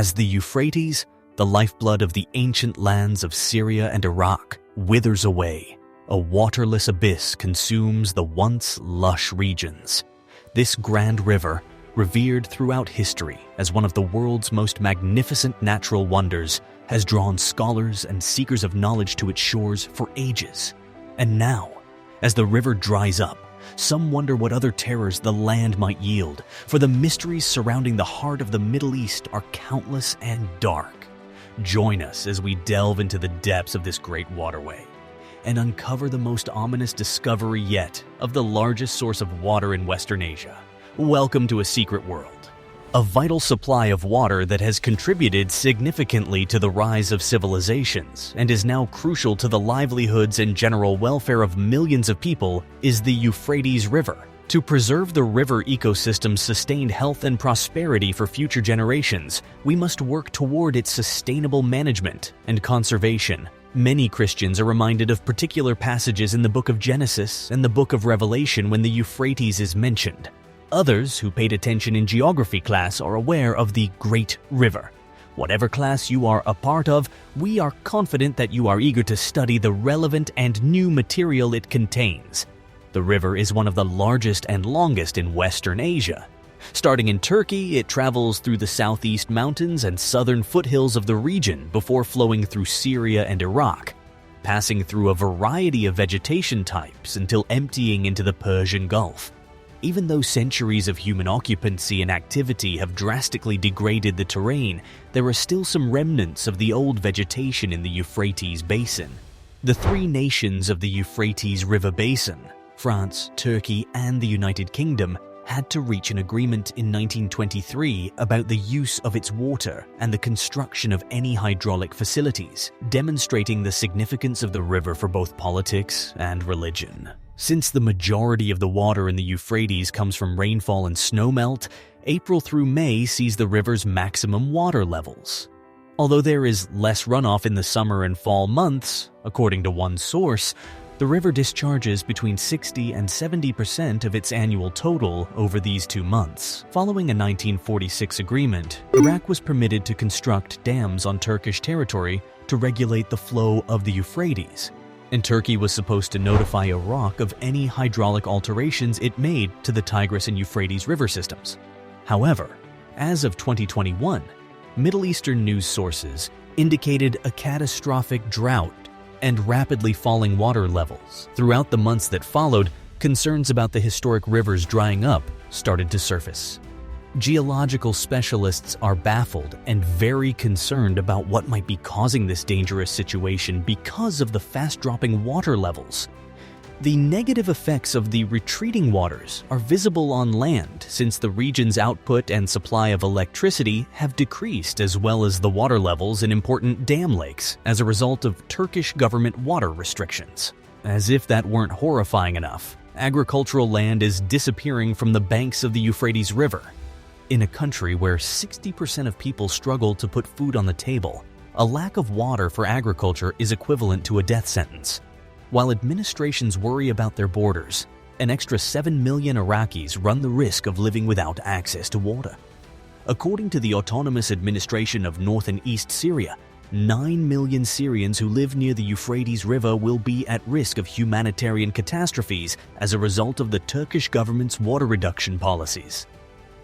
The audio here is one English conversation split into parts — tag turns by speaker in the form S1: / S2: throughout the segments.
S1: As the Euphrates, the lifeblood of the ancient lands of Syria and Iraq, withers away, a waterless abyss consumes the once lush regions. This grand river, revered throughout history as one of the world's most magnificent natural wonders, has drawn scholars and seekers of knowledge to its shores for ages. And now, as the river dries up, some wonder what other terrors the land might yield, for the mysteries surrounding the heart of the Middle East are countless and dark. Join us as we delve into the depths of this great waterway and uncover the most ominous discovery yet of the largest source of water in Western Asia. Welcome to a secret world, a vital supply of water that has contributed significantly to the rise of civilizations and is now crucial to the livelihoods and general welfare of millions of people is the Euphrates River. To preserve the river ecosystem's sustained health and prosperity for future generations, we must work toward its sustainable management and conservation. Many Christians are reminded of particular passages in the book of Genesis and the book of Revelation when the Euphrates is mentioned. Others who paid attention in geography class are aware of the Great River. Whatever class you are a part of, we are confident that you are eager to study the relevant and new material it contains. The river is one of the largest and longest in Western Asia. Starting in Turkey, it travels through the southeast mountains and southern foothills of the region before flowing through Syria and Iraq, passing through a variety of vegetation types until emptying into the Persian Gulf. Even though centuries of human occupancy and activity have drastically degraded the terrain, there are still some remnants of the old vegetation in the Euphrates basin. The three nations of the Euphrates River Basin, France, Turkey, and the United Kingdom, had to reach an agreement in 1923 about the use of its water and the construction of any hydraulic facilities, demonstrating the significance of the river for both politics and religion. Since the majority of the water in the Euphrates comes from rainfall and snowmelt, April through May sees the river's maximum water levels. Although there is less runoff in the summer and fall months, according to one source, the river discharges between 60 and 70% of its annual total over these 2 months. Following a 1946 agreement, Iraq was permitted to construct dams on Turkish territory to regulate the flow of the Euphrates, and Turkey was supposed to notify Iraq of any hydraulic alterations it made to the Tigris and Euphrates river systems. However, as of 2021, Middle Eastern news sources indicated a catastrophic drought and rapidly falling water levels. Throughout the months that followed, concerns about the historic rivers drying up started to surface. Geological specialists are baffled and very concerned about what might be causing this dangerous situation because of the fast-dropping water levels. The negative effects of the retreating waters are visible on land since the region's output and supply of electricity have decreased, as well as the water levels in important dam lakes as a result of Turkish government water restrictions. As if that weren't horrifying enough, agricultural land is disappearing from the banks of the Euphrates River. In a country where 60% of people struggle to put food on the table, a lack of water for agriculture is equivalent to a death sentence. While administrations worry about their borders, an extra 7 million Iraqis run the risk of living without access to water. According to the Autonomous Administration of North and East Syria, 9 million Syrians who live near the Euphrates River will be at risk of humanitarian catastrophes as a result of the Turkish government's water reduction policies.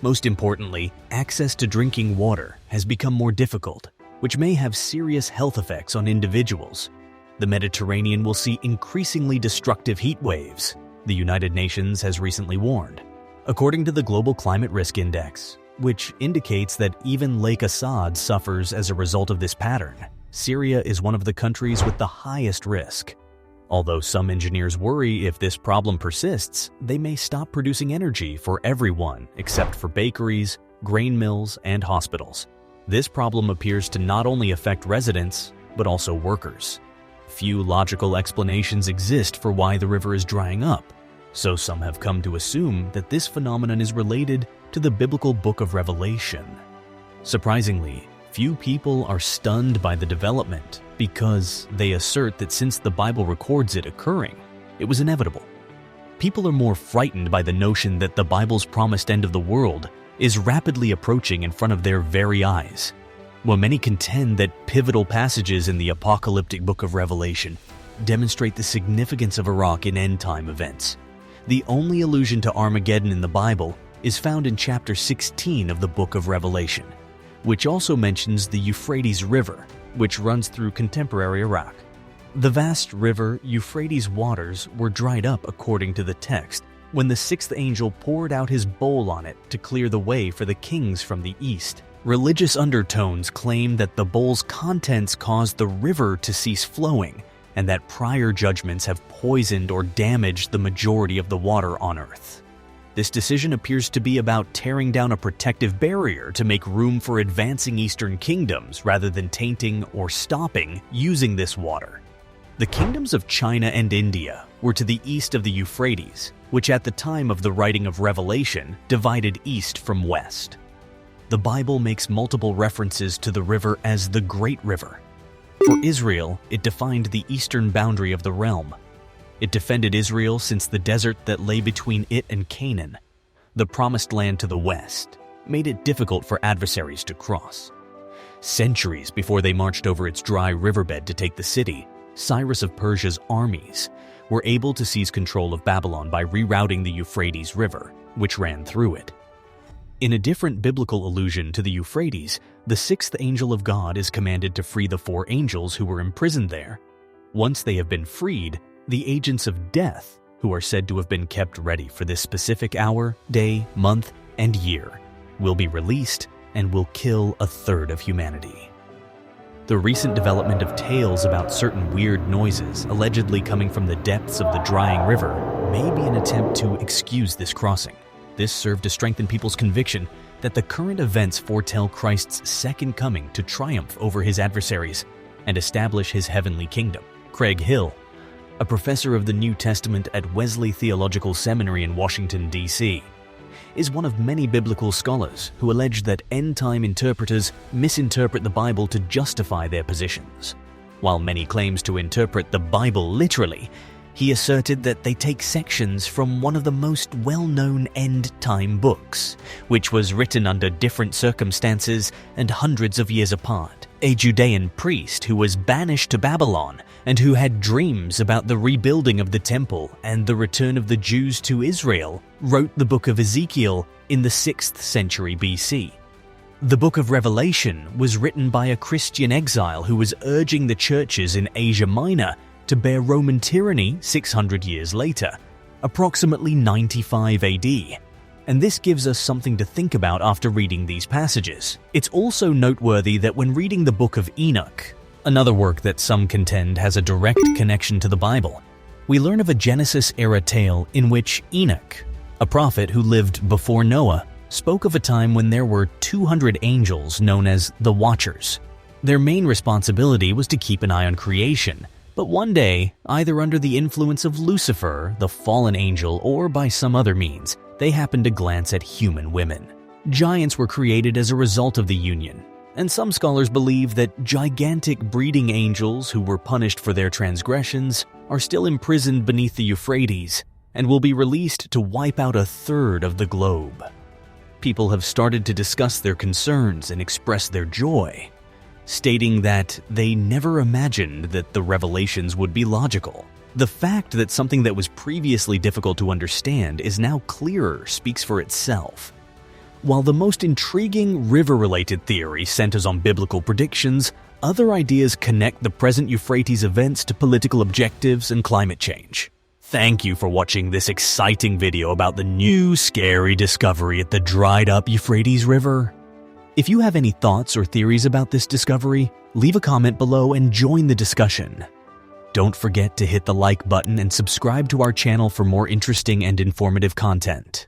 S1: Most importantly, access to drinking water has become more difficult, which may have serious health effects on individuals. The Mediterranean will see increasingly destructive heat waves, the United Nations has recently warned. According to the Global Climate Risk Index, which indicates that even Lake Assad suffers as a result of this pattern, Syria is one of the countries with the highest risk. Although some engineers worry if this problem persists, they may stop producing energy for everyone except for bakeries, grain mills, and hospitals. This problem appears to not only affect residents, but also workers. Few logical explanations exist for why the river is drying up, so some have come to assume that this phenomenon is related to the biblical book of Revelation. Surprisingly, few people are stunned by the development because they assert that since the Bible records it occurring, it was inevitable. People are more frightened by the notion that the Bible's promised end of the world is rapidly approaching in front of their very eyes. While many contend that pivotal passages in the apocalyptic book of Revelation demonstrate the significance of Iraq in end-time events, the only allusion to Armageddon in the Bible is found in chapter 16 of the book of Revelation, which also mentions the Euphrates River, which runs through contemporary Iraq. The vast river Euphrates waters were dried up according to the text when the sixth angel poured out his bowl on it to clear the way for the kings from the east. Religious undertones claim that the bowl's contents caused the river to cease flowing and that prior judgments have poisoned or damaged the majority of the water on earth. This decision appears to be about tearing down a protective barrier to make room for advancing eastern kingdoms rather than tainting or stopping using this water. The kingdoms of China and India were to the east of the Euphrates, which at the time of the writing of Revelation divided east from west. The Bible makes multiple references to the river as the Great River. For Israel, it defined the eastern boundary of the realm. It defended Israel since the desert that lay between it and Canaan, the promised land to the west, made it difficult for adversaries to cross. Centuries before they marched over its dry riverbed to take the city, Cyrus of Persia's armies were able to seize control of Babylon by rerouting the Euphrates River, which ran through it. In a different biblical allusion to the Euphrates, the sixth angel of God is commanded to free the four angels who were imprisoned there. Once they have been freed, the agents of death, who are said to have been kept ready for this specific hour, day, month, and year, will be released and will kill a third of humanity. The recent development of tales about certain weird noises allegedly coming from the depths of the drying river may be an attempt to excuse this crossing. This served to strengthen people's conviction that the current events foretell Christ's second coming to triumph over his adversaries and establish his heavenly kingdom. Craig Hill, a professor of the New Testament at Wesley Theological Seminary in Washington, D.C., is one of many biblical scholars who allege that end-time interpreters misinterpret the Bible to justify their positions. While many claims to interpret the Bible literally, he asserted that they take sections from one of the most well-known end-time books, which was written under different circumstances and hundreds of years apart. A Judean priest who was banished to Babylon and who had dreams about the rebuilding of the temple and the return of the Jews to Israel wrote the book of Ezekiel in the 6th century BC. The book of Revelation was written by a Christian exile who was urging the churches in Asia Minor to bear Roman tyranny 600 years later, approximately 95 AD. And this gives us something to think about after reading these passages. It's also noteworthy that when reading the book of Enoch, another work that some contend has a direct connection to the Bible, we learn of a Genesis-era tale in which Enoch, a prophet who lived before Noah, spoke of a time when there were 200 angels known as the Watchers. Their main responsibility was to keep an eye on creation, but one day, either under the influence of Lucifer, the fallen angel, or by some other means, they happened to glance at human women. Giants were created as a result of the union, and some scholars believe that gigantic breeding angels who were punished for their transgressions are still imprisoned beneath the Euphrates and will be released to wipe out a third of the globe. People have started to discuss their concerns and express their joy, stating that they never imagined that the revelations would be logical. The fact that something that was previously difficult to understand is now clearer speaks for itself. While the most intriguing river-related theory centers on biblical predictions, other ideas connect the present Euphrates events to political objectives and climate change. Thank you for watching this exciting video about the new scary discovery at the dried-up Euphrates River. If you have any thoughts or theories about this discovery, leave a comment below and join the discussion. Don't forget to hit the like button and subscribe to our channel for more interesting and informative content.